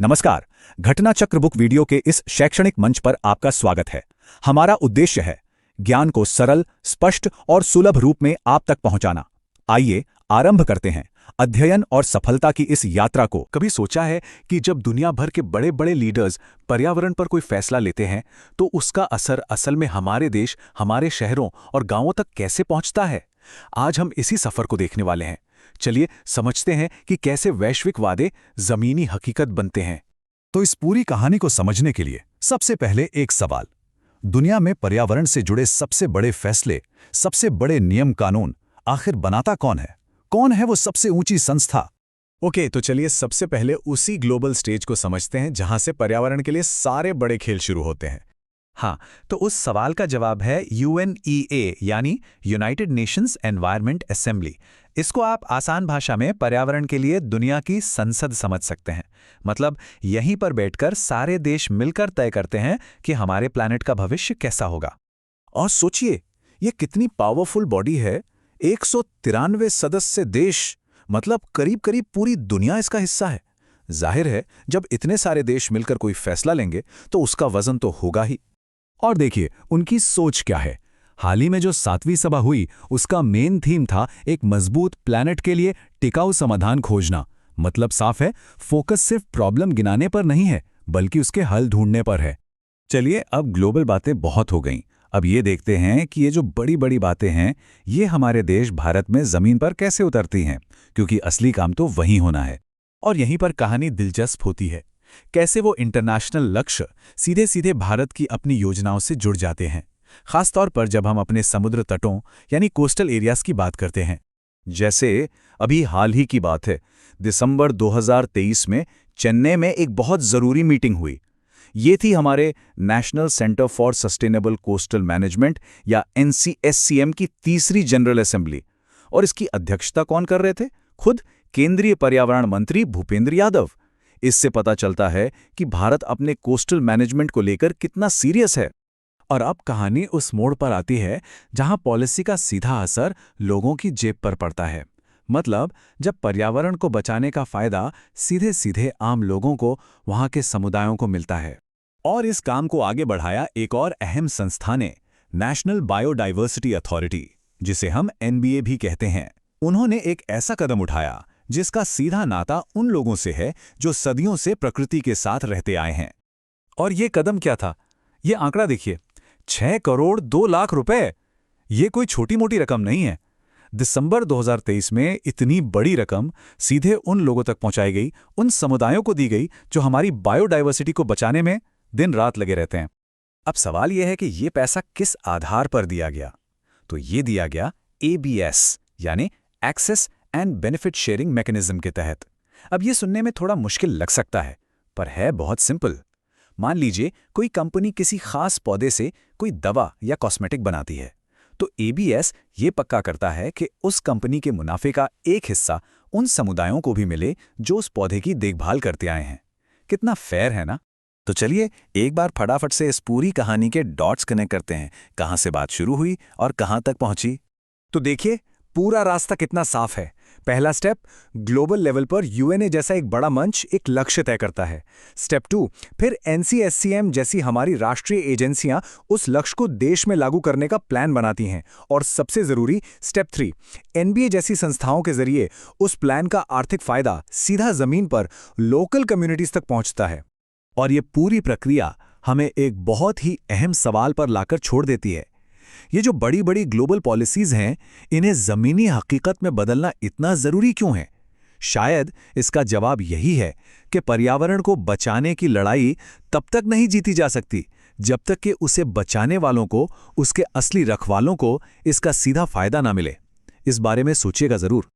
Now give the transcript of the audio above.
नमस्कार। घटना चक्र बुक वीडियो के इस शैक्षणिक मंच पर आपका स्वागत है। हमारा उद्देश्य है ज्ञान को सरल, स्पष्ट और सुलभ रूप में आप तक पहुंचाना। आइए आरंभ करते हैं अध्ययन और सफलता की इस यात्रा को। कभी सोचा है कि जब दुनिया भर के बड़े बड़े लीडर्स पर्यावरण पर कोई फैसला लेते हैं तो उसका असर असल में हमारे देश, हमारे शहरों और गांवों तक कैसे पहुंचता है? आज हम इसी सफर को देखने वाले हैं। चलिए समझते हैं कि कैसे वैश्विक वादे जमीनी हकीकत बनते हैं। तो इस पूरी कहानी को समझने के लिए सबसे पहले एक सवाल। दुनिया में पर्यावरण से जुड़े सबसे बड़े फैसले, सबसे बड़े नियम कानून आखिर बनाता कौन है? कौन है वो सबसे ऊंची संस्था? ओके, तो चलिए सबसे पहले उसी ग्लोबल स्टेज को समझते हैं जहां से पर्यावरण के लिए सारे बड़े खेल शुरू होते हैं। हाँ, तो उस सवाल का जवाब है UNEA यानी यूनाइटेड नेशंस एनवायरनमेंट असेंबली। इसको आप आसान भाषा में पर्यावरण के लिए दुनिया की संसद समझ सकते हैं। मतलब यहीं पर बैठकर सारे देश मिलकर तय करते हैं कि हमारे प्लैनेट का भविष्य कैसा होगा। और सोचिए, ये कितनी पावरफुल बॉडी है। 193 सदस्य देश, मतलब करीब करीब पूरी दुनिया इसका हिस्सा है। जाहिर है, जब इतने सारे देश मिलकर कोई फैसला लेंगे तो उसका वजन तो होगा ही। और देखिए उनकी सोच क्या है। हाल ही में जो 7वीं सभा हुई, उसका मेन थीम था एक मजबूत प्लैनेट के लिए टिकाऊ समाधान खोजना। मतलब साफ है, फोकस सिर्फ प्रॉब्लम गिनाने पर नहीं है, बल्कि उसके हल ढूंढने पर है। चलिए, अब ग्लोबल बातें बहुत हो गईं। अब ये देखते हैं कि ये जो बड़ी बड़ी बातें हैं, ये हमारे देश भारत में जमीन पर कैसे उतरती हैं, क्योंकि असली काम तो वहीं होना है। और यहीं पर कहानी दिलचस्प होती है। कैसे वो इंटरनेशनल लक्ष्य सीधे सीधे भारत की अपनी योजनाओं से जुड़ जाते हैं, खासतौर पर जब हम अपने समुद्र तटों यानी कोस्टल एरियाज की बात करते हैं। जैसे अभी हाल ही की बात है, दिसंबर 2023 में चेन्नई में एक बहुत ज़रूरी मीटिंग हुई। ये थी हमारे national centre for sustainable coastal management या NCSCM की तीसरी जनरल असेंबली। और इसकी अध्यक्षता कौन कर रहे थे? खुद केंद्रीय पर्यावरण मंत्री भूपेंद्र यादव। इससे पता चलता है कि भारत अपने कोस्टल मैनेजमेंट को लेकर कितना सीरियस है। और अब कहानी उस मोड़ पर आती है जहां पॉलिसी का सीधा असर लोगों की जेब पर पड़ता है। मतलब जब पर्यावरण को बचाने का फायदा सीधे सीधे आम लोगों को, वहां के समुदायों को मिलता है। और इस काम को आगे बढ़ाया एक और अहम संस्था ने, नेशनल बायोडाइवर्सिटी अथॉरिटी, जिसे हम NBA भी कहते हैं। उन्होंने एक ऐसा कदम उठाया जिसका सीधा नाता उन लोगों से है जो सदियों से प्रकृति के साथ रहते आए हैं। और ये कदम क्या था? ये आंकड़ा देखिए, 6 करोड़ 2 लाख रुपए। ये कोई छोटी मोटी रकम नहीं है। दिसंबर 2023 में इतनी बड़ी रकम सीधे उन लोगों तक पहुंचाई गई, उन समुदायों को दी गई जो हमारी बायोडाइवर्सिटी को बचाने में दिन रात लगे रहते हैं। अब सवाल यह है कि ये पैसा किस आधार पर दिया गया? तो ये दिया गया ABS यानी access and benefit sharing mechanism के तहत। अब ये सुनने में थोड़ा मुश्किल लग सकता है, पर है बहुत सिंपल। मान लीजिए कोई कंपनी किसी खास पौधे से कोई दवा या कॉस्मेटिक बनाती है, तो ABS ये पक्का करता है कि उस कंपनी के मुनाफे का एक हिस्सा उन समुदायों को भी मिले जो उस पौधे की देखभाल करते आए हैं। कितना फेयर है ना? तो चलिए एक बार फटाफट से इस पूरी कहानी के डॉट्स कनेक्ट करते हैं। कहां से बात शुरू हुई और कहां तक पहुंची? तो देखिए, पूरा रास्ता कितना साफ है। पहला स्टेप, ग्लोबल लेवल पर UNA जैसा एक बड़ा मंच एक लक्ष्य तय करता है। स्टेप 2, फिर NCSCM जैसी हमारी राष्ट्रीय एजेंसियां उस लक्ष्य को देश में लागू करने का प्लान बनाती हैं। और सबसे जरूरी स्टेप 3, NBA जैसी संस्थाओं के जरिए उस प्लान का आर्थिक फायदा सीधा जमीन पर लोकल कम्युनिटीज तक पहुंचता है। और ये पूरी प्रक्रिया हमें एक बहुत ही अहम सवाल पर लाकर छोड़ देती है। ये जो बड़ी बड़ी ग्लोबल पॉलिसीज हैं, इन्हें जमीनी हकीकत में बदलना इतना जरूरी क्यों है? शायद इसका जवाब यही है कि पर्यावरण को बचाने की लड़ाई तब तक नहीं जीती जा सकती जब तक कि उसे बचाने वालों को, उसके असली रखवालों को इसका सीधा फायदा ना मिले। इस बारे में सोचिएगा जरूर।